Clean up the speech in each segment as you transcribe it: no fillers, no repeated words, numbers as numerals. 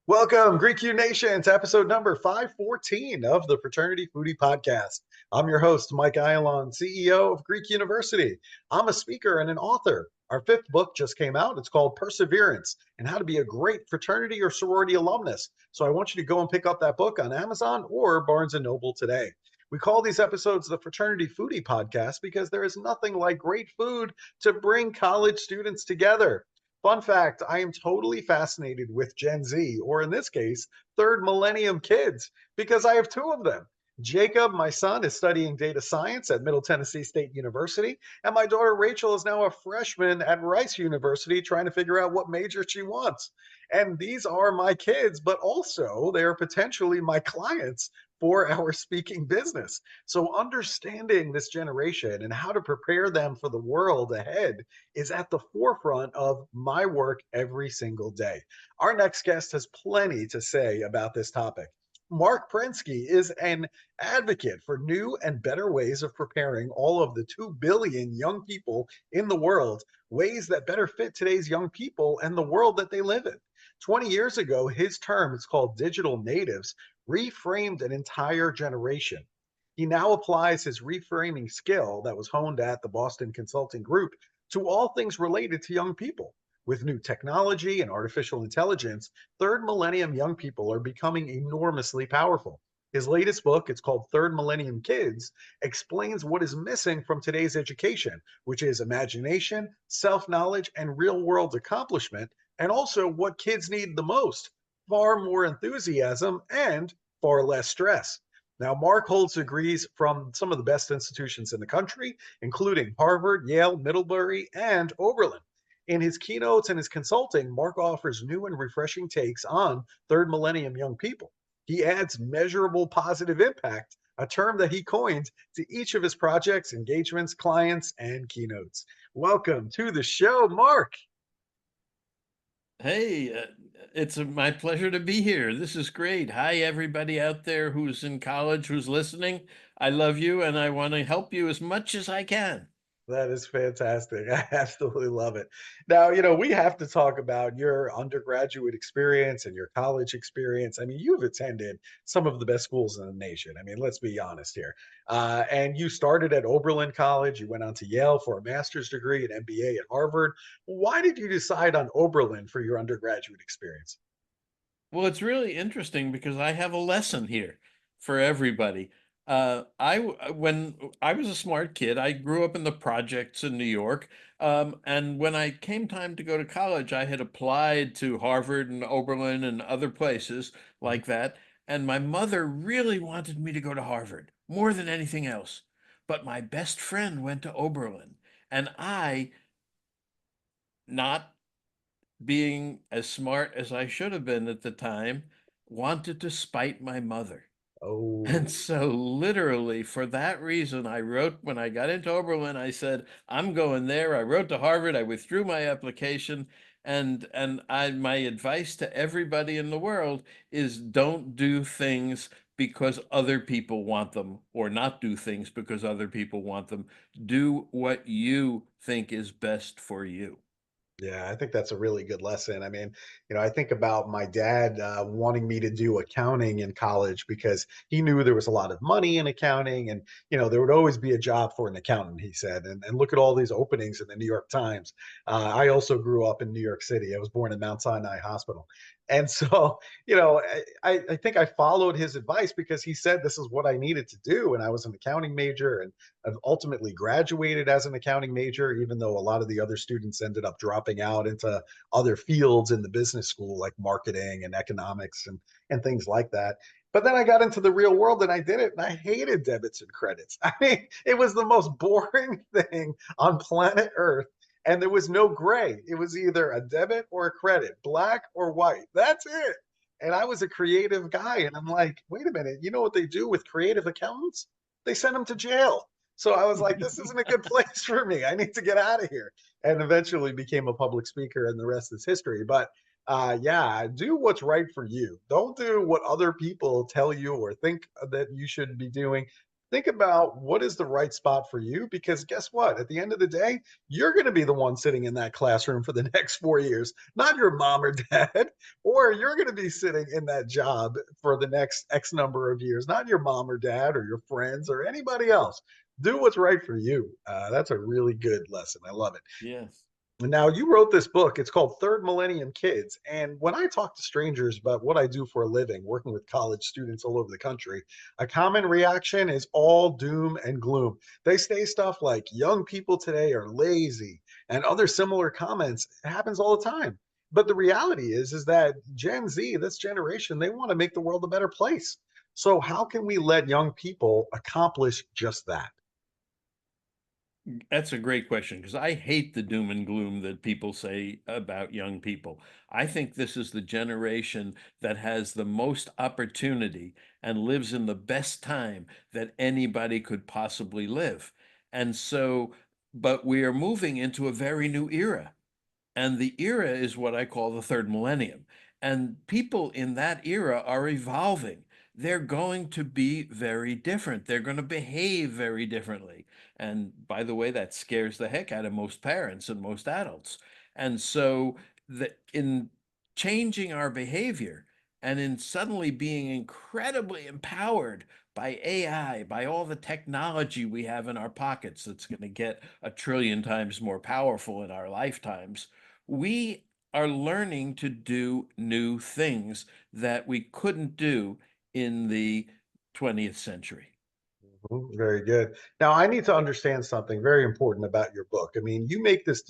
Welcome, Greek U Nation, to episode number 514 of the Fraternity Foodie Podcast. I'm your host, Mike Ayalon, CEO of Greek University. I'm a speaker and an author. Our fifth book just came out. It's called Perseverance and How to Be a Great Fraternity or Sorority Alumnus. So I want you to go and pick up that book on Amazon or Barnes & Noble today. We call these episodes the Fraternity Foodie Podcast because there is nothing like great food to bring college students together. Fun fact, I am totally fascinated with Gen Z, or in this case, third millennium kids, because I have two of them. Jacob, my son, is studying data science at Middle Tennessee State University, and my daughter Rachel is now a freshman at Rice University trying to figure out what major she wants. And these are my kids, but also they are potentially my clients for our speaking business. So understanding this generation and how to prepare them for the world ahead is at the forefront of my work every single day. Our next guest has plenty to say about this topic. Marc Prensky is an advocate for new and better ways of preparing all of the 2 billion young people in the world, ways that better fit today's young people and the world that they live in. 20 years ago, his term, it's called digital natives, reframed an entire generation. He now applies his reframing skill that was honed at the Boston Consulting Group to all things related to young people. With new technology and artificial intelligence, third millennium young people are becoming enormously powerful. His latest book, it's called Third Millennium Kids, explains what is missing from today's education, which is imagination, self-knowledge, and real-world accomplishment, and also what kids need the most: far more enthusiasm and far less stress. Now, Marc holds degrees from some of the best institutions in the country, including Harvard, Yale, Middlebury, and Oberlin. In his keynotes and his consulting, Marc offers new and refreshing takes on third millennium young people. He adds measurable positive impact, a term that he coined, to each of his projects, engagements, clients, and keynotes. Welcome to the show, Marc. Hey, it's my pleasure to be here. This is great. Hi, everybody out there who's in college, who's listening. I love you and I want to help you as much as I can. That is fantastic. I absolutely love it. Now, we have to talk about your undergraduate experience and your college experience. I mean, you've attended some of the best schools in the nation. I mean, let's be honest here. And you started at Oberlin College. You went on to Yale for a master's degree, an MBA at Harvard. Why did you decide on Oberlin for your undergraduate experience? Well, it's really interesting because I have a lesson here for everybody. When I was a smart kid, I grew up in the projects in New York. And when I came time to go to college, I had applied to Harvard and Oberlin and other places Mhm. like that. And my mother really wanted me to go to Harvard more than anything else. But my best friend went to Oberlin, and I, not being as smart as I should have been at the time, wanted to spite my mother. And Oh, so literally for that reason, I wrote, when I got into Oberlin, I said, I'm going there. I wrote to Harvard, I withdrew my application. And my advice to everybody in the world is don't do things because other people want them, or not do things because other people want them. Do what you think is best for you. yeah, I think that's a really good lesson. I mean, I think about my dad wanting me to do accounting in college because he knew there was a lot of money in accounting, and there would always be a job for an accountant, he said. And look at all these openings in the New York Times. I also grew up in New York City. I was born in Mount Sinai Hospital. And so, I think I followed his advice because he said this is what I needed to do. And I was an accounting major, and I've ultimately graduated as an accounting major, even though a lot of the other students ended up dropping out into other fields in the business school, like marketing and economics and things like that. But then I got into the real world and I did it, and I hated debits and credits. I mean, it was the most boring thing on planet Earth. And there was no gray. It was either a debit or a credit, black or white. That's it. And I was a creative guy. And I'm like, wait a minute. You know what they do with creative accountants? They send them to jail. So I was like, this isn't a good place for me. I need to get out of here. And eventually became a public speaker, and the rest is history. But Yeah, do what's right for you. Don't do what other people tell you or think that you should be doing. Think about what is the right spot for you because guess what? At the end of the day, you're going to be the one sitting in that classroom for the next 4 years, not your mom or dad, or you're going to be sitting in that job for the next X number of years, not your mom or dad or your friends or anybody else. Do what's right for you. That's a really good lesson. I love it. Yes. Now, you wrote this book. It's called Third Millennium Kids. And when I talk to strangers about what I do for a living, working with college students all over the country, a common reaction is all doom and gloom. They say stuff like, young people today are lazy, and other similar comments. It happens all the time. But the reality is that Gen Z, this generation, they want to make the world a better place. So, how can we let young people accomplish just that? That's a great question because I hate the doom and gloom that people say about young people. I think this is the generation that has the most opportunity and lives in the best time that anybody could possibly live. And so, but we are moving into a very new era. And the era is what I call the third millennium. And people in that era are evolving. They're going to be very different. They're going to behave very differently. And by the way, that scares the heck out of most parents and most adults. And so, in changing our behavior and in suddenly being incredibly empowered by AI, by all the technology we have in our pockets that's going to get a trillion times more powerful in our lifetimes, we are learning to do new things that we couldn't do in the 20th century. Very good. Now, I need to understand something very important about your book. I mean, you make this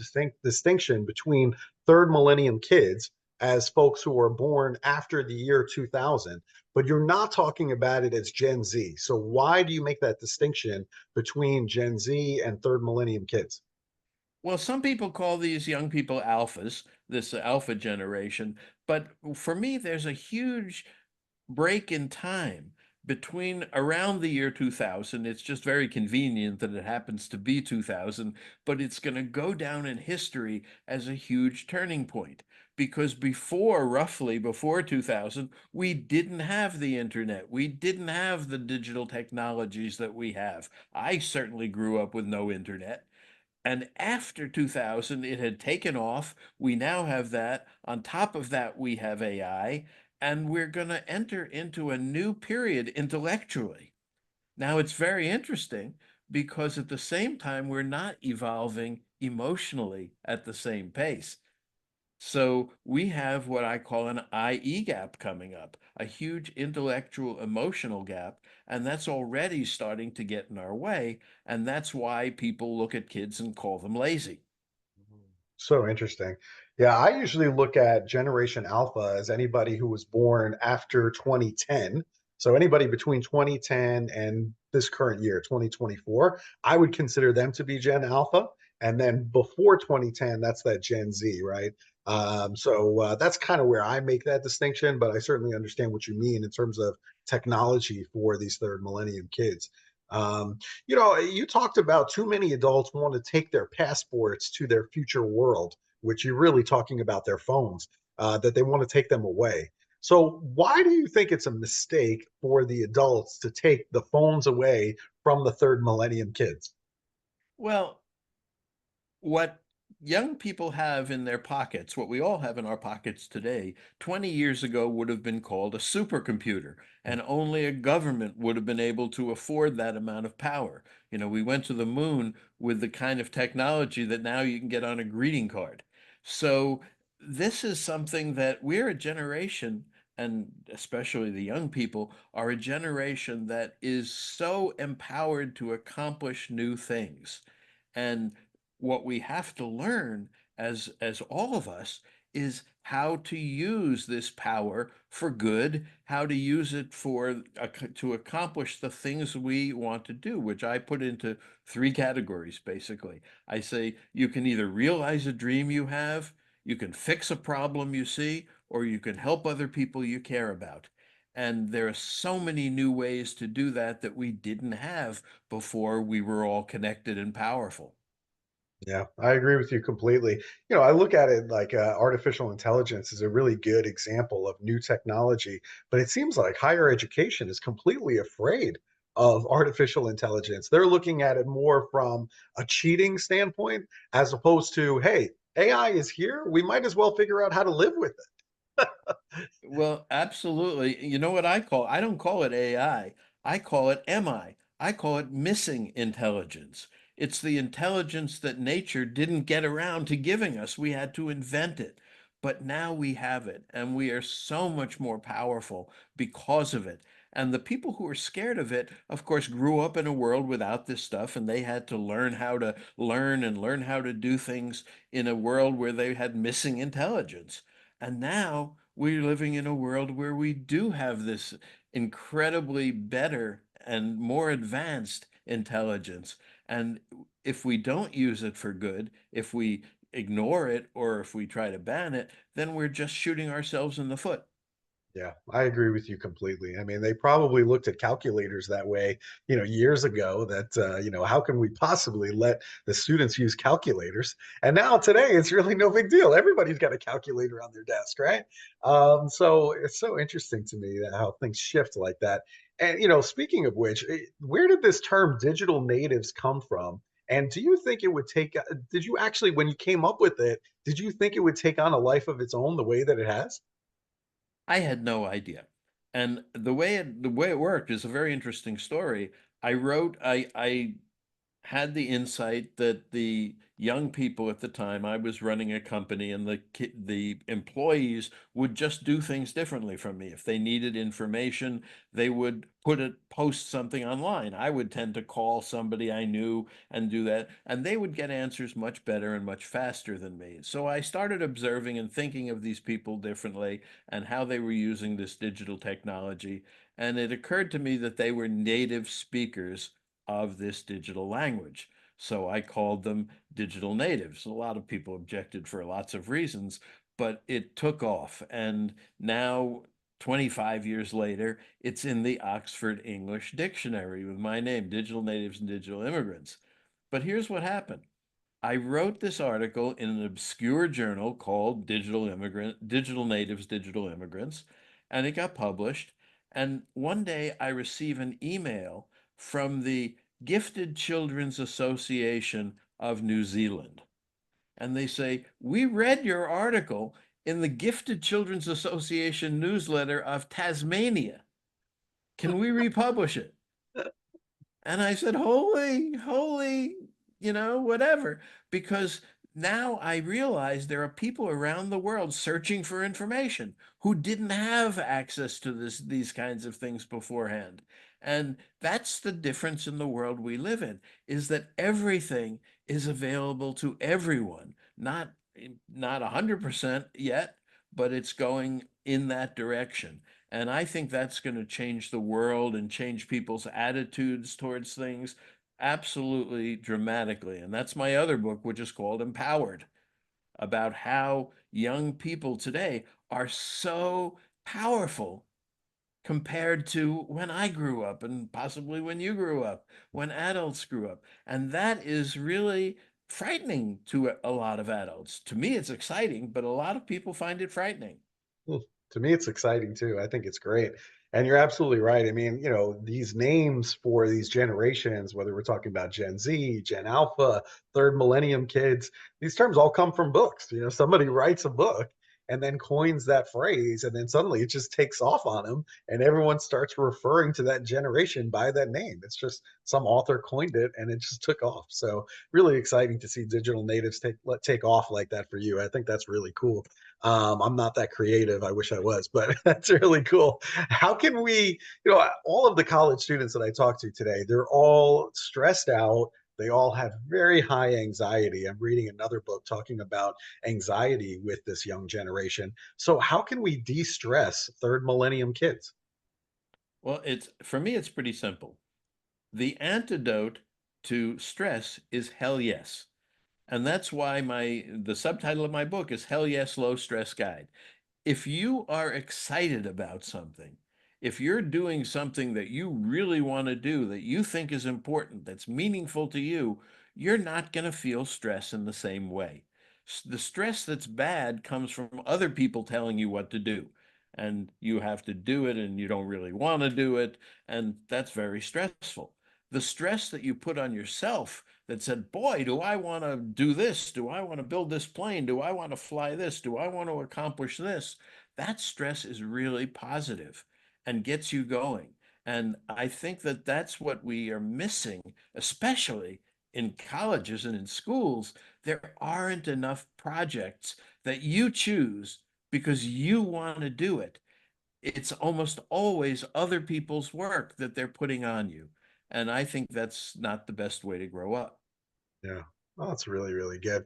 distinction between third millennium kids as folks who are born after the year 2000, but you're not talking about it as Gen Z. So, why do you make that distinction between Gen Z and third millennium kids? Well, some people call these young people alphas, this alpha generation, but for me, there's a huge break in time between around the year 2000. It's just very convenient that it happens to be 2000, but it's going to go down in history as a huge turning point because roughly before 2000, we didn't have the internet. We didn't have the digital technologies that we have. I certainly grew up with no internet. And after 2000, it had taken off. We now have that. On top of that, we have AI, and we're going to enter into a new period intellectually. Now, it's very interesting because at the same time, we're not evolving emotionally at the same pace. So we have what I call an IE gap coming up, a huge intellectual emotional gap, and that's already starting to get in our way. And that's why people look at kids and call them lazy. So interesting. Yeah, I usually look at Generation Alpha as anybody who was born after 2010. So anybody between 2010 and this current year, 2024, I would consider them to be Gen Alpha. And then before 2010, that's that Gen Z, right? So that's kind of where I make that distinction, but I certainly understand what you mean in terms of technology for these third millennium kids. Um, you talked about too many adults want to take their passports to their future world, which you're really talking about their phones, that they want to take them away. So, why do you think it's a mistake for the adults to take the phones away from the third millennium kids? Well, what young people have in their pockets, what we all have in our pockets today, 20 years ago would have been called a supercomputer, and only a government would have been able to afford that amount of power. You know, we went to the moon with the kind of technology that now you can get on a greeting card. So, this is something that we're a generation, and especially the young people, are a generation that is so empowered to accomplish new things. And what we have to learn as all of us is how to use this power for good, how to use it for to accomplish the things we want to do, which I put into three categories basically. I say you can either realize a dream you have, you can fix a problem you see, or you can help other people you care about. And there are so many new ways to do that that we didn't have before we were all connected and powerful. Yeah, I agree with you completely. I look at it like artificial intelligence is a really good example of new technology, but it seems like higher education is completely afraid of artificial intelligence. They're looking at it more from a cheating standpoint as opposed to, hey, AI is here. We might as well figure out how to live with it. Well, absolutely. You know what I call? I don't call it AI. I call it MI. I call it missing intelligence. It's the intelligence that nature didn't get around to giving us. We had to invent it. But now we have it, and we are so much more powerful because of it. And the people who are scared of it, of course, grew up in a world without this stuff, and they had to learn how to learn and learn how to do things in a world where they had missing intelligence. And now we're living in a world where we do have this incredibly better and more advanced intelligence. And if we don't use it for good, if we ignore it, or if we try to ban it, then we're just shooting ourselves in the foot. Yeah, I agree with you completely. I mean, they probably looked at calculators that way, years ago that, how can we possibly let the students use calculators? And now today, it's really no big deal. Everybody's got a calculator on their desk, right? So it's so interesting to me that how things shift like that. And, speaking of which, where did this term digital natives come from? And do you think it would did you actually, when you came up with it, did you think it would take on a life of its own the way that it has? I had no idea. And the way it worked is a very interesting story. I had the insight that the young people at the time, I was running a company, and the employees would just do things differently from me. If they needed information, they would post something online. I would tend to call somebody I knew and do that, and they would get answers much better and much faster than me. So I started observing and thinking of these people differently and how they were using this digital technology. And it occurred to me that they were native speakers of this digital language. So I called them digital natives. A lot of people objected for lots of reasons, but it took off. And now, 25 years later, it's in the Oxford English Dictionary with my name, Digital Natives and Digital Immigrants. But here's what happened. I wrote this article in an obscure journal called Digital Natives, Digital Immigrants, and it got published. And one day I receive an email from the Gifted Children's Association of New Zealand. And they say, "We read your article in the Gifted Children's Association newsletter of Tasmania. Can we republish it?" And I said, "Holy, holy, whatever." Because now I realize there are people around the world searching for information who didn't have access to these kinds of things beforehand. And that's the difference in the world we live in, is that everything is available to everyone. Not 100% yet, but it's going in that direction. And I think that's going to change the world and change people's attitudes towards things absolutely dramatically. And that's my other book, which is called Empowered, about how young people today are so powerful compared to when I grew up, and possibly when you grew up, when adults grew up. And that is really frightening to a lot of adults. To me, it's exciting, but a lot of people find it frightening. Hmm. To me, it's exciting too. I think it's great. And you're absolutely right. I mean, these names for these generations, whether we're talking about Gen Z, Gen Alpha, third millennium kids, these terms all come from books. Somebody writes a book and then coins that phrase, and then suddenly it just takes off on them, and everyone starts referring to that generation by that name. It's just some author coined it, and it just took off. So really exciting to see digital natives take off like that for you. I think that's really cool. I'm not that creative. I wish I was, but that's really cool. How can we, all of the college students that I talk to today, they're all stressed out. They all have very high anxiety. I'm reading another book talking about anxiety with this young generation. So, how can we de stress third millennium kids? Well, it's for me, it's pretty simple. The antidote to stress is hell yes. And that's why the subtitle of my book is Hell Yes Low Stress Guide. If you are excited about something, if you're doing something that you really want to do, that you think is important, that's meaningful to you, you're not going to feel stress in the same way. The stress that's bad comes from other people telling you what to do, and you have to do it and you don't really want to do it, and that's very stressful. The stress that you put on yourself that said, boy, do I want to do this? Do I want to build this plane? Do I want to fly this? Do I want to accomplish this? That stress is really positive and gets you going. And I think that that's what we are missing, especially in colleges and in schools. There aren't enough projects that you choose because you want to do it. It's almost always other people's work that they're putting on you. And I think that's not the best way to grow up. Yeah. Oh, that's really, really good.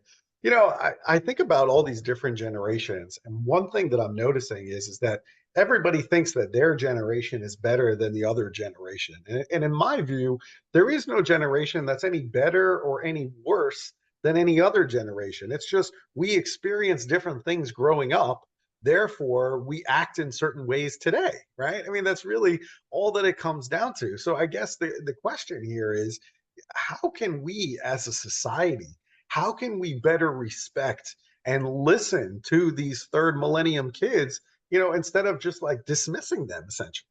I think about all these different generations, and one thing that I'm noticing is that everybody thinks that their generation is better than the other generation. And in my view, there is no generation that's any better or any worse than any other generation. It's just we experience different things growing up. Therefore, we act in certain ways today, right? I mean, that's really all that it comes down to. So I guess the question here is, how can we as a society, how can we better respect and listen to these third millennium kids, instead of just like dismissing them essentially?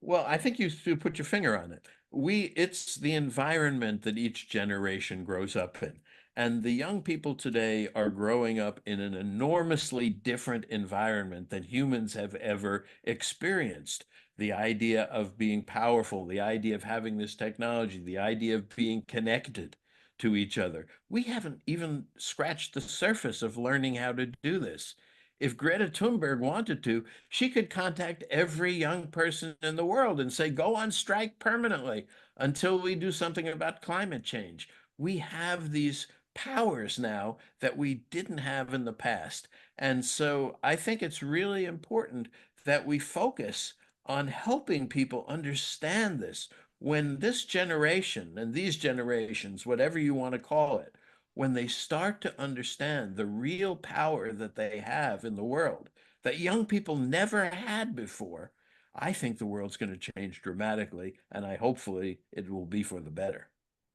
Well, I think you should put your finger on it. It's the environment that each generation grows up in. And the young people today are growing up in an enormously different environment than humans have ever experienced. The idea of being powerful, the idea of having this technology, the idea of being connected to each other. We haven't even scratched the surface of learning how to do this. If Greta Thunberg wanted to, she could contact every young person in the world and say, go on strike permanently until we do something about climate change. We have these powers now that we didn't have in the past. And so I think it's really important that we focus on helping people understand this. When this generation and these generations, whatever you want to call it, when they start to understand the real power that they have in the world that young people never had before, I think the world's going to change dramatically, and hopefully it will be for the better.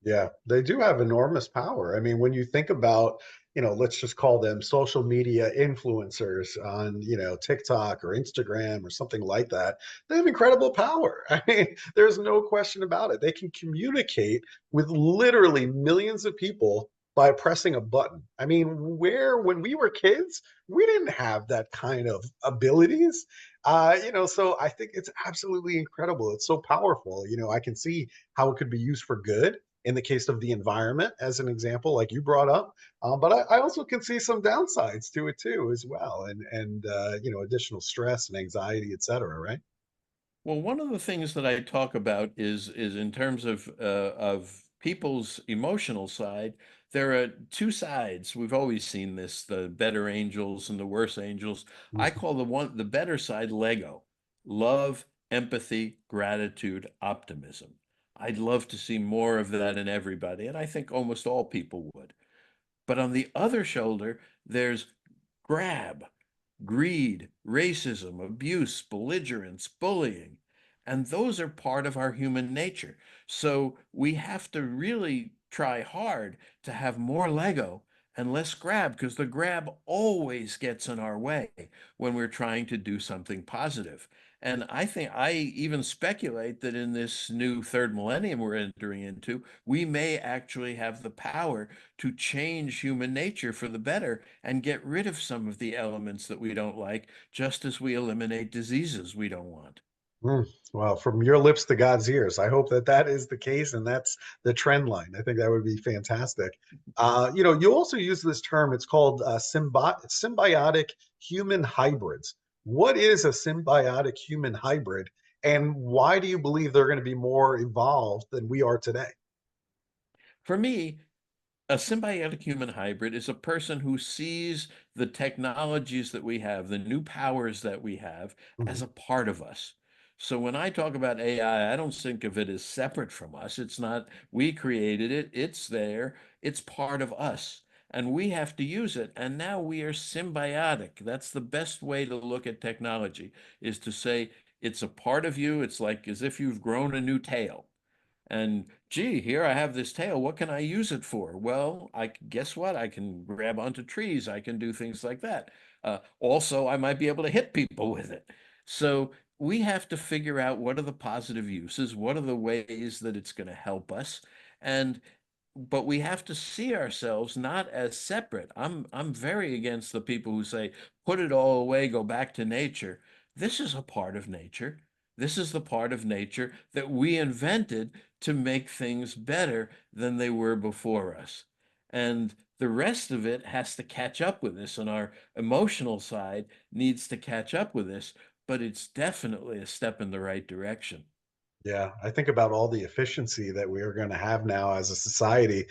Yeah, they do have enormous power. I mean, when you think about, let's just call them social media influencers on, TikTok or Instagram or something like that, they have incredible power. I mean, there's no question about it. They can communicate with literally millions of people by pressing a button. I mean, when we were kids, we didn't have that kind of abilities. So I think it's absolutely incredible. It's so powerful. I can see how it could be used for good in the case of the environment, as an example, like you brought up. But I also can see some downsides to it too, as well, and additional stress and anxiety, et cetera. Right? Well, one of the things that I talk about is in terms of people's emotional side. There are two sides. We've always seen this: the better angels and the worse angels. I Mhm. call the better side Lego: love, empathy, gratitude, optimism. I'd love to see more of that in everybody, and I think almost all people would. But on the other shoulder, there's grab, greed, racism, abuse, belligerence, bullying. And those are part of our human nature. So we have to really try hard to have more Lego and less grab, because the grab always gets in our way when we're trying to do something positive. And I think I even speculate that in this new third millennium we're entering into, we may actually have the power to change human nature for the better and get rid of some of the elements that we don't like, just as we eliminate diseases we don't want. Mm. Well, from your lips to God's ears, I hope that that is the case and that's the trend line. I think that would be fantastic. You also use this term. It's called symbiotic human hybrids. What is a symbiotic human hybrid, and why do you believe they're going to be more evolved than we are today? For me, a symbiotic human hybrid is a person who sees the technologies that we have, the new powers that we have, as Mhm. a part of us. So when I talk about AI, I don't think of it as separate from us. It's not, we created it, it's there, it's part of us, and we have to use it. And now we are symbiotic. That's the best way to look at technology, is to say it's a part of you. It's like as if you've grown a new tail. And gee, here I have this tail. What can I use it for? Well, guess what? I can grab onto trees. I can do things like that. Also, I might be able to hit people with it. So we have to figure out what are the positive uses, what are the ways that it's going to help us, and but we have to see ourselves not as separate. I'm very against the people who say, put it all away, go back to nature. This is a part of nature. This is the part of nature that we invented to make things better than they were before us. And the rest of it has to catch up with this, and our emotional side needs to catch up with this, but it's definitely a step in the right direction. Yeah, I think about all the efficiency that we are going to have now as a society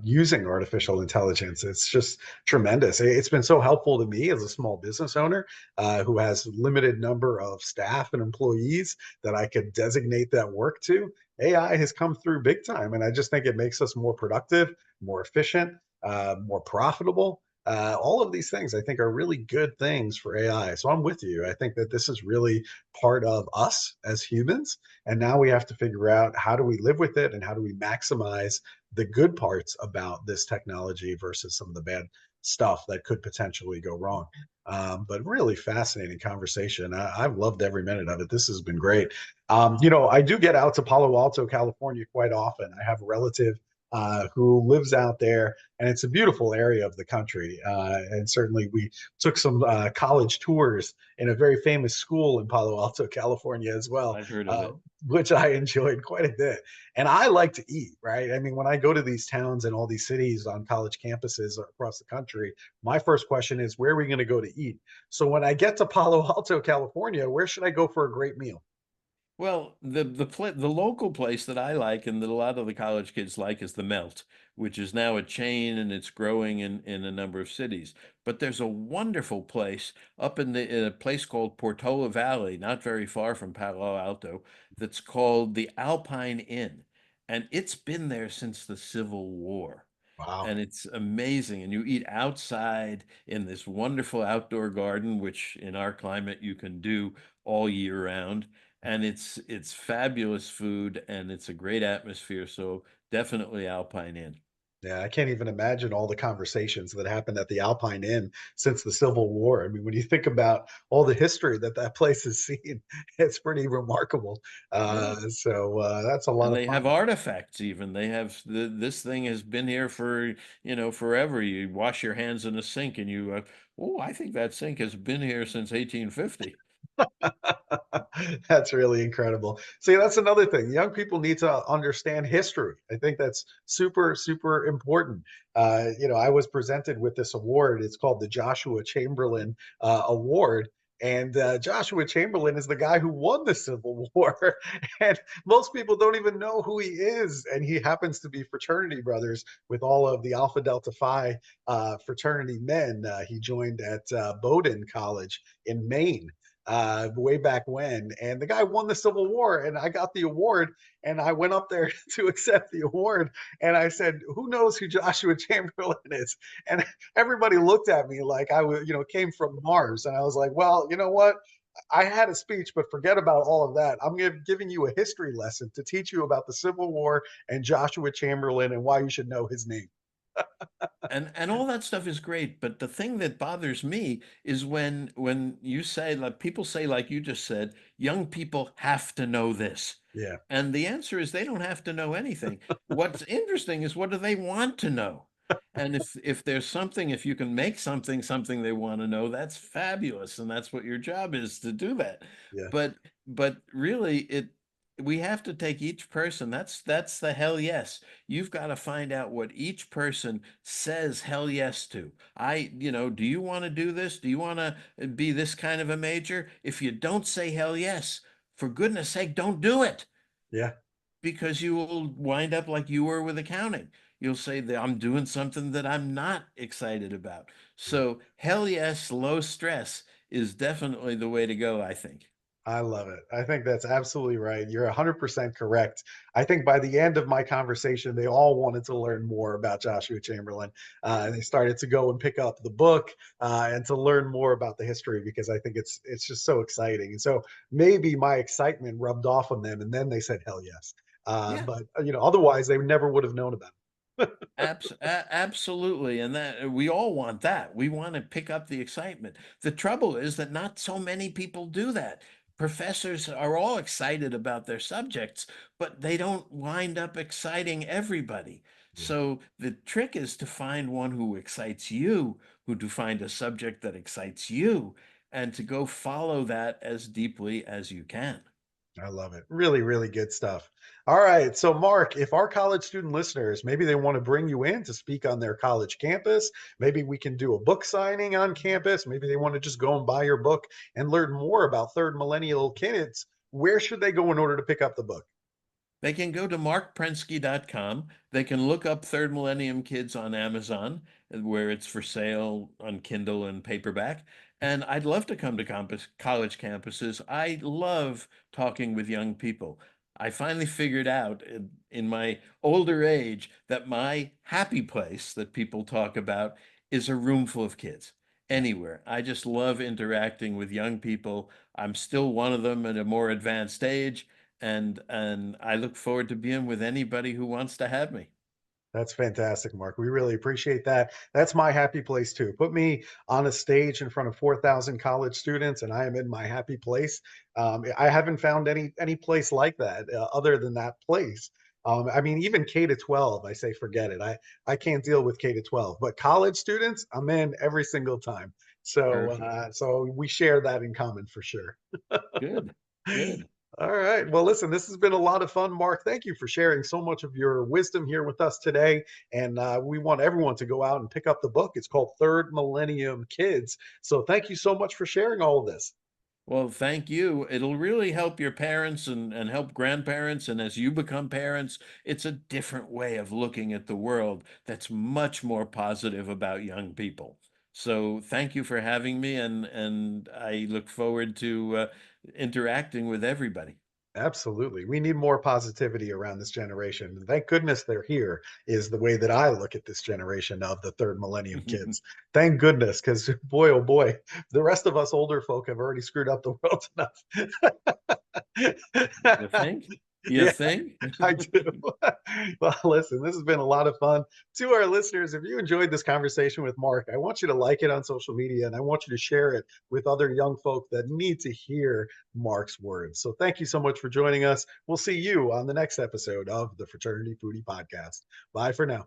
using artificial intelligence. It's just tremendous. It's been so helpful to me as a small business owner who has limited number of staff and employees that I could designate that work to. AI has come through big time, and I just think it makes us more productive, more efficient, more profitable. All of these things I think are really good things for AI. So I'm with you. I think that this is really part of us as humans, and now we have to figure out how do we live with it and how do we maximize the good parts about this technology versus some of the bad stuff that could potentially go wrong. But really fascinating conversation. I've loved every minute of it. This has been great. I do get out to Palo Alto, California quite often. I have a relative who lives out there, and it's a beautiful area of the country. And certainly, we took some college tours in a very famous school in Palo Alto, California, as well, I've heard of it. which I enjoyed quite a bit. And I like to eat, right? I mean, when I go to these towns and all these cities on college campuses across the country, my first question is, where are we going to go to eat? So when I get to Palo Alto, California, where should I go for a great meal? Well, the local place that I like and that a lot of the college kids like is the Melt, which is now a chain and it's growing in a number of cities. But there's a wonderful place up in a place called Portola Valley, not very far from Palo Alto, that's called the Alpine Inn. And it's been there since the Civil War. Wow. And it's amazing. And you eat outside in this wonderful outdoor garden, which in our climate you can do all year round, and it's fabulous food and it's a great atmosphere. So definitely Alpine Inn. Yeah, I can't even imagine all the conversations that happened at the Alpine Inn since the Civil War. I mean, when you think about all the history that that place has seen, it's pretty remarkable. Yeah. That's a lot And of they have fun. artifacts even. They have this thing has been here for, forever. You wash your hands in a sink and oh, I think that sink has been here since 1850. That's really incredible. See, that's another thing. Young people need to understand history. I think that's super, super important. I was presented with this award. It's called the Joshua Chamberlain Award. And Joshua Chamberlain is the guy who won the Civil War. And most people don't even know who he is. And he happens to be fraternity brothers with all of the Alpha Delta Phi fraternity men. He joined at Bowdoin College in Maine way back when. And the guy won the Civil War, and I got the award. And I went up there to accept the award, and I said, "Who knows who Joshua Chamberlain is?" And everybody looked at me like I was, came from Mars. And I was like, "Well, you know what? I had a speech, but forget about all of that. I'm giving you a history lesson to teach you about the Civil War and Joshua Chamberlain and why you should know his name." And all that stuff is great, but the thing that bothers me is when you say, like people say, like you just said, young people have to know this. Yeah, And the answer is they don't have to know anything. What's interesting is, what do they want to know? And if there's something, if you can make something they want to know, that's fabulous, and that's what your job is, to do that. yeah, But really, we have to take each person. That's the hell yes. You've got to find out what each person says hell yes to. Do you want to do this? Do you want to be this kind of a major? If you don't say hell yes, for goodness sake, don't do it, yeah. because you will wind up like you were with accounting. You'll say that I'm doing something that I'm not excited about. So hell yes, low stress is definitely the way to go, I think. I love it. I think that's absolutely right. You're 100% correct. I think by the end of my conversation, they all wanted to learn more about Joshua Chamberlain. And they started to go and pick up the book and to learn more about the history, because I think it's just so exciting. And so maybe my excitement rubbed off on them, and then they said, hell yes. Yeah. But otherwise they never would have known about it. Absolutely. And that we all want that. We want to pick up the excitement. The trouble is that not so many people do that. Professors are all excited about their subjects, but they don't wind up exciting everybody. Yeah, So the trick is to find one who excites you, who to find a subject that excites you, and to go follow that as deeply as you can. I love it. Really, really good stuff. All right. So, Mark, if our college student listeners, maybe they want to bring you in to speak on their college campus, maybe we can do a book signing on campus. Maybe they want to just go and buy your book and learn more about third millennial kids. Where should they go in order to pick up the book? They can go to marcprensky.com. They can look up Third Millennium Kids on Amazon, where it's for sale on Kindle and paperback. And I'd love to come to college campuses. I love talking with young people. I finally figured out in my older age that my happy place that people talk about is a room full of kids anywhere. I just love interacting with young people. I'm still one of them at a more advanced age, and I look forward to being with anybody who wants to have me. That's fantastic, Mark. We really appreciate that. That's my happy place too. Put me on a stage in front of 4,000 college students, and I am in my happy place. I haven't found any place like that other than that place. I mean, even K to 12, I say forget it. I can't deal with K to 12, but college students, I'm in every single time. So Perfect. so we share that in common for sure. Good. Good. All right. Well, listen, this has been a lot of fun, Mark. Thank you for sharing so much of your wisdom here with us today. And we want everyone to go out and pick up the book. It's called Third Millennium Kids. So thank you so much for sharing all of this. Well, thank you. It'll really help your parents and help grandparents. And as you become parents, it's a different way of looking at the world that's much more positive about young people. So thank you for having me, and I look forward to interacting with everybody. Absolutely. We need more positivity around this generation. And thank goodness they're here, is the way that I look at this generation of the third millennium kids. Thank goodness, because boy, oh boy, the rest of us older folk have already screwed up the world You enough. think? You Yeah, think? I do. Well, listen, this has been a lot of fun. To our listeners, if you enjoyed this conversation with Mark, I want you to like it on social media and I want you to share it with other young folk that need to hear Mark's words. So thank you so much for joining us. We'll see you on the next episode of the Fraternity Foodie Podcast. Bye for now.